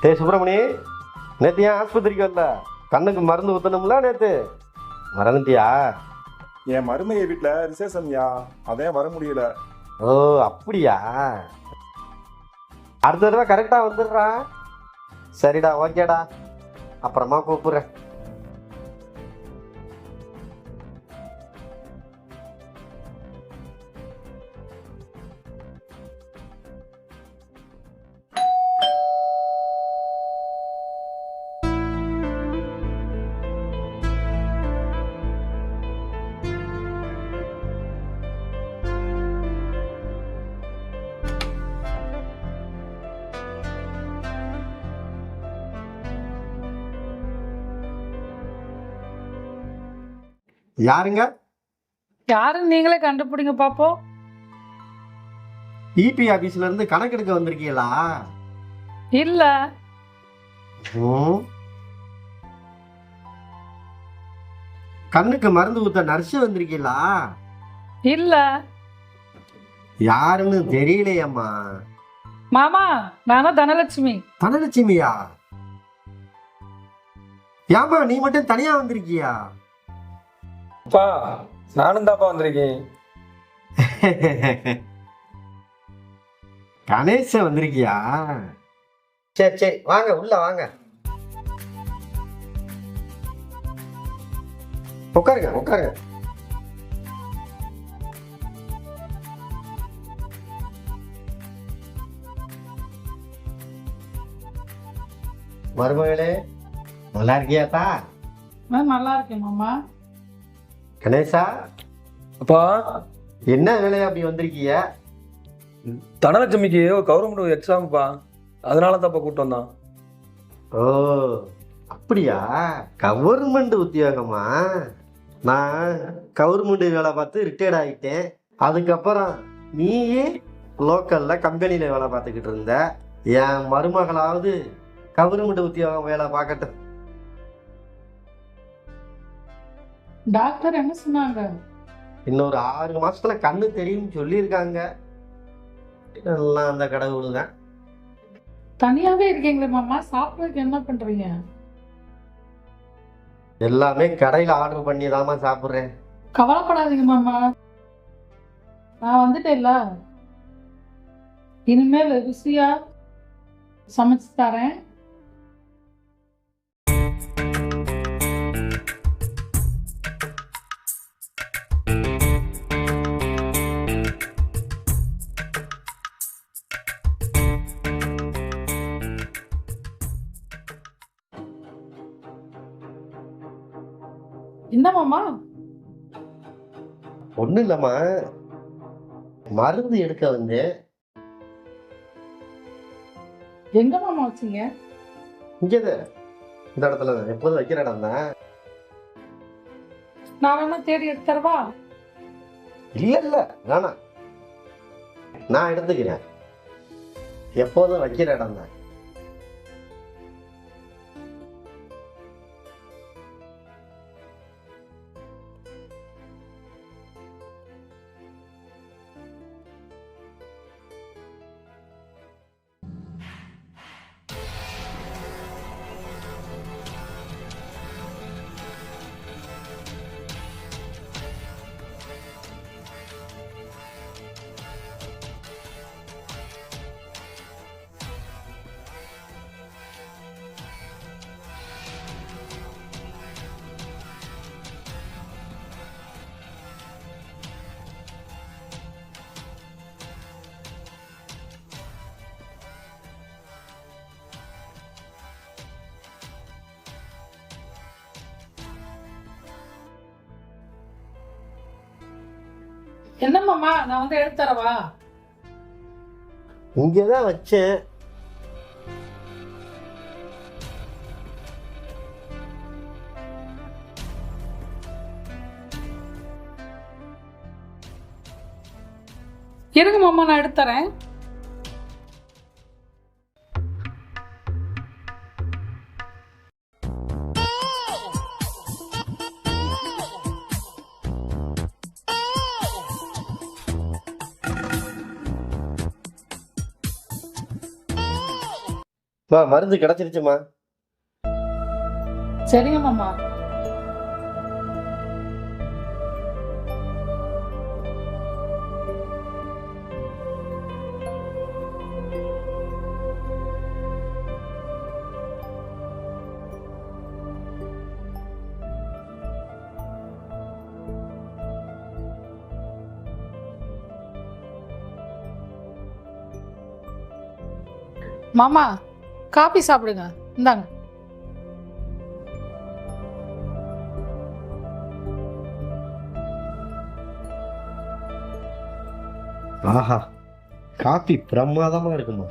சுப்பிரமணி, நேற்று ஏன் ஆஸ்பத்திரிக்கு வரல? கண்ணுக்கு மருந்து ஊற்றணும்ல நேற்று, மறந்துட்டியா? என் மருமையை வீட்டில் விசேஷம்யா, அதான் வர முடியல. ஓ அப்படியா? அடுத்த தடவை கரெக்டாக வந்துடுறா. சரிடா, ஓகேடா, அப்புறமா கூப்பிடுறேன். யாருங்க? யாருன்னு நீங்களே கண்டுபிடிங்க பாப்போம். இபி ஆபீஸ்ல இருந்து கணக்கெடுக்க வந்திருக்கீங்களா? இல்ல. கண்ணுக்கு மருந்து ஊத்த நர்ஸ் வந்திருக்கீங்களா? இல்ல. யாருன்னு தெரியலையம்மா. மாமா, நானும் தனலட்சுமி. தனலட்சுமியா? ஏமா நீ மட்டும் தனியா வந்திருக்கியா? அப்பா, நானும் தாப்பா வந்திருக்கேன். கணேச வந்திருக்கியா? சரி சரி, வாங்க உள்ள வாங்க, உட்காருங்க உட்காருங்க. மருமகளே, நல்லா இருக்கியாத்தா? நான் நல்லா இருக்கேன் மாமா. கணேசா, அப்பா, என்ன வேலையா அப்படி வந்திருக்கிய? தனலட்சுமிக்கு ஒரு கவர்மெண்ட் எக்ஸாம்ப்பா, அதனால தான்ப்பா கூப்பிட்டு வந்தான். ஓ அப்படியா? கவர்மெண்ட் உத்தியோகமா? நான் கவர்மெண்ட் வேலை பார்த்து ரிட்டையர்ட் ஆகிட்டேன். அதுக்கப்புறம் நீயே லோக்கல்ல கம்பெனியில வேலை பார்த்துக்கிட்டு இருந்த. என் மருமகளாவது கவர்மெண்ட் உத்தியோகம் வேலை பார்க்கட்டும். டாக்டர் என்ன சொன்னாங்க? இன்னொரு 6 மாசத்துல கண்ணு தெரியும்னு சொல்லியிருக்காங்க. எல்லாம் அந்த கடவுள் தான். தனியாவே இருக்கீங்களே மாமா, சாப்பிட்றதுக்கு என்ன பண்றீங்க? எல்லாமே கடையில் ஆர்டர் பண்ணி தாமா சாப்பிட்றேன். கவலைப்படாதீங்க மாமா, நான் வந்துட்டேன்ல, இனிமேல் ருசியா சமைச்சு தரேன். என்ன மாமா? ஒன்றும் இல்லைம்மா, மருந்து எடுக்க வந்து. எங்க மாமா வச்சீங்க? இங்கே இந்த இடத்துல தான், எப்போதும் வைக்கிற இடம் தான். நான் வேணா தேடி எடுத்துறவா? இல்லை இல்லை வேணாம், நான் எடுத்துக்கிறேன். எப்போதும் வைக்கிற இடம் தான். என்ன மாமா, நான் வந்து எடுத்துறவா? இங்கேதான் வச்சேன். இருங்க மாமா, நான் எடுத்துறேன். மருந்து கிடைச்சிருச்சுமா. சரிங்க மாமா. மாமா காபி சாப்பிடுங்க, இந்தாங்க. ஆஹா, காபி பிரமாதமா இருக்குமா.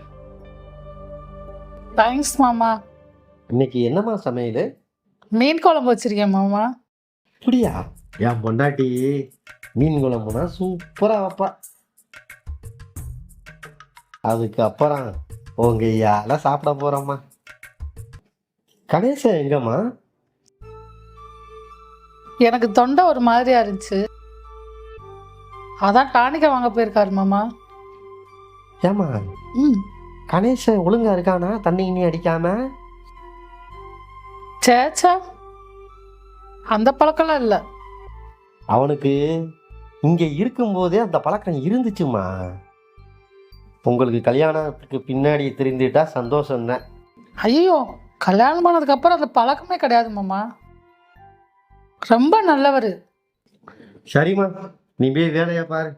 தேங்க்ஸ் மாமா. இன்னைக்கு என்னம்மா சமையல்? மீன் குழம்பு வச்சிருக்கேன் மாமா. அப்படியா? என் பொண்டாட்டி மீன் குழம்புனா சூப்பரா வைப்பா. அதுக்கப்புறம் உங்க ஐயால சாப்பிட போறோம்மா. கணேசன் எங்கம்மா? எனக்கு தொண்டை ஒரு மாதிரியா இருந்துச்சு, அதான் டானிக்கா வாங்க போயிருக்காரு மாமா. ஏமா ம். கணேசன் ஒழுங்கா இருக்கானா? தண்ணி இனி அடிக்காம? சேச்சா, அந்த பழக்கம்லாம் இல்லை. அவனுக்கு இங்க இருக்கும்போதே அந்த பழக்கம் இருந்துச்சுமா. உங்களுக்கு கல்யாணத்துக்கு பின்னாடி தெரிந்துட்டா சந்தோஷம்தான். ஐயோ, கல்யாணம் பண்ணதுக்கு அப்புறம் அந்த பழக்கமே கிடையாது மாமா. ரொம்ப நல்லவர். சரிம்மா, நீ போய் வேலையை பாரு.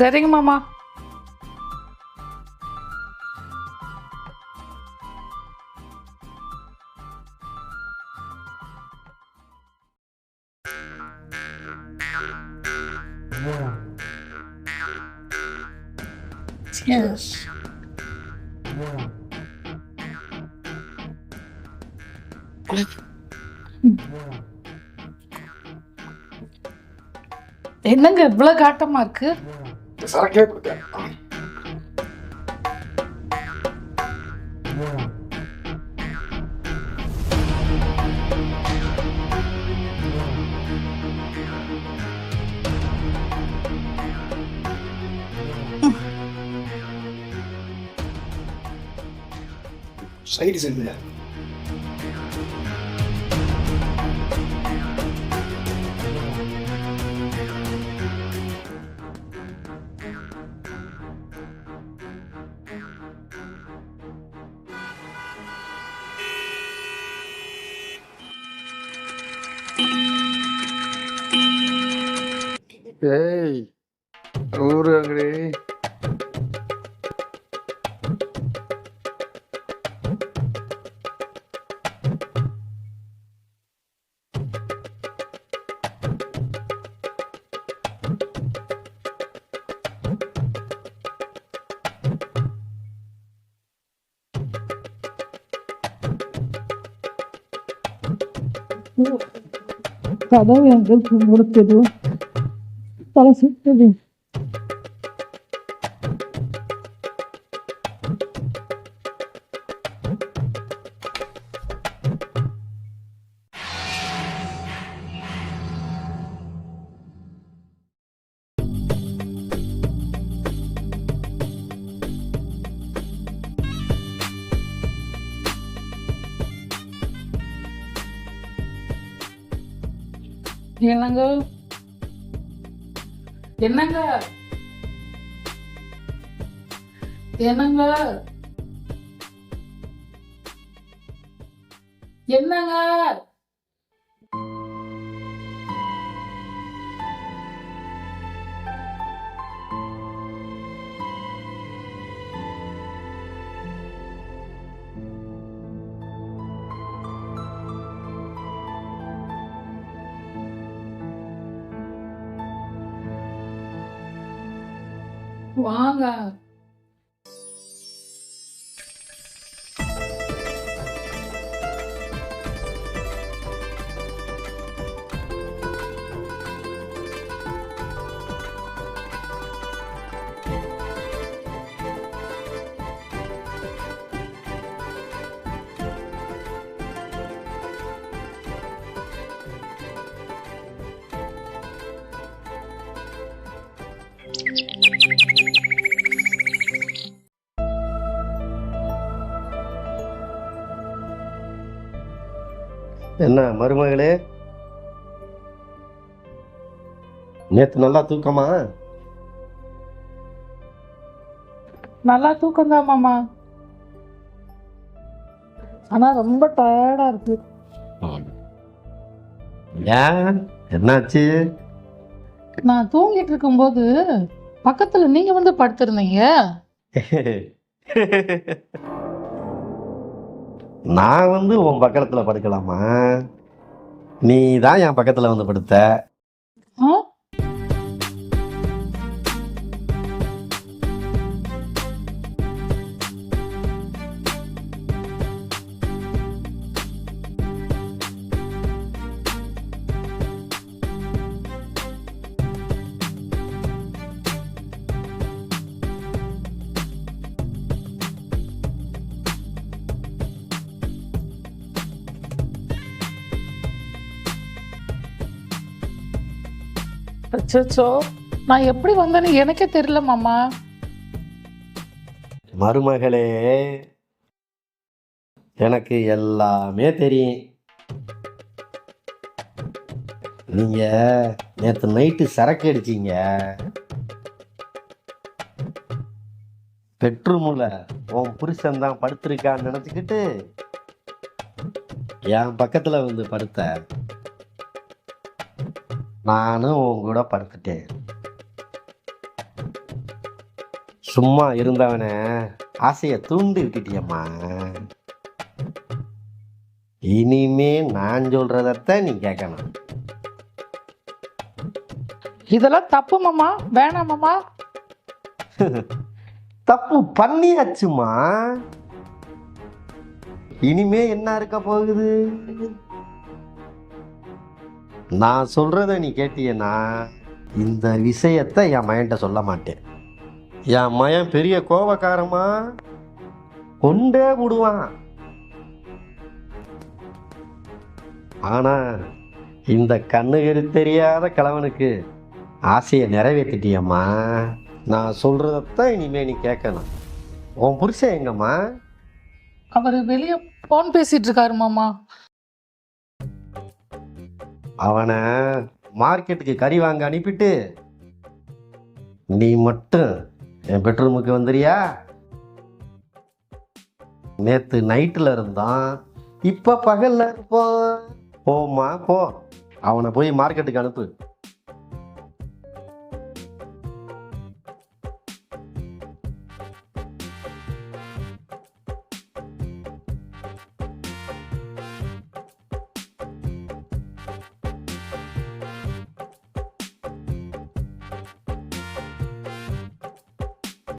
சரிங்க மாமா. Yes. என்னங்க இவ்வளவு காட்டமா இருக்கு? சரக்கே கொடுத்தேன். சைடு செல்லுங்க. ஏய் ஊரு அங்கடி. கதவு எங்களுக்கு முடிச்சது, தலை சுத்தது. என்னங்க என்னங்க என்னங்க என்னங்க? வாங்க. என்ன மருமகளே, நேத்து நல்லா தூக்கமா? நல்லா தூக்கம் தான் மாமா. ஆனா ரொம்ப டயர்டா இருக்கு. ஏன், என்னாச்சு? நான் தூங்கிட்டு இருக்கும்போது பக்கத்துல நீங்க வந்து படுத்திருந்தீங்க. நான் வந்து உன் பக்கத்துல படுக்கலாமா? நீ தான் என் பக்கத்துல வந்து படுத்த. ஆ? அச்சச்சோ, நான் எப்படி வந்தேன்னு எனக்கே தெரியல மாமா. மருமகளே, எனக்கு எல்லாமே தெரியும். நீங்க நேத்து நைட்டு சரக்கு அடிச்சீங்க. பெட்ரூம்ல உன் புருஷன் தான் படுத்திருக்கான்னு நினைச்சுக்கிட்டு என் பக்கத்துல வந்து படுத்த. நானும் உன் கூட படுத்துட்டேன். சும்மா இருந்தவனை ஆசைய தூண்டி விட்டுட்டியம்மா. இனிமே நான் சொல்றதத்தான் நீ கேட்கணும். இதெல்லாம் தப்பு மாமா, வேணாம் மாமா. தப்பு பண்ணியாச்சுமா. இனிமே என்ன இருக்க போகுது? நான் சொல்றத நீ கேட்டியன்னா இந்த விஷயத்தை என் மயன்ட்ட சொல்ல மாட்டேன். என் மயன் பெரிய கோபக்காரமா, கொண்டே விடுவான். ஆனா இந்த கண்ணுகரு தெரியாத கிழவனுக்கு ஆசையை நிறைவேற்றிட்டியம்மா. நான் சொல்றதத்தான் இனிமே நீ கேட்கணும். உன் புருஷன் எங்கம்மா? அவர் வெளியே போன் பேசிட்டு இருக்காரு மாமா. அவனை மார்க்கெட்டுக்கு கறி வாங்க அனுப்பிட்டு நீ மட்டும் என் பெட்ரூமுக்கு வந்துறியா? நேத்து நைட்டில் இருந்தான், இப்போ பகல்ல இருப்போம். போம்மா போ, அவனை போய் மார்க்கெட்டுக்கு அனுப்பு.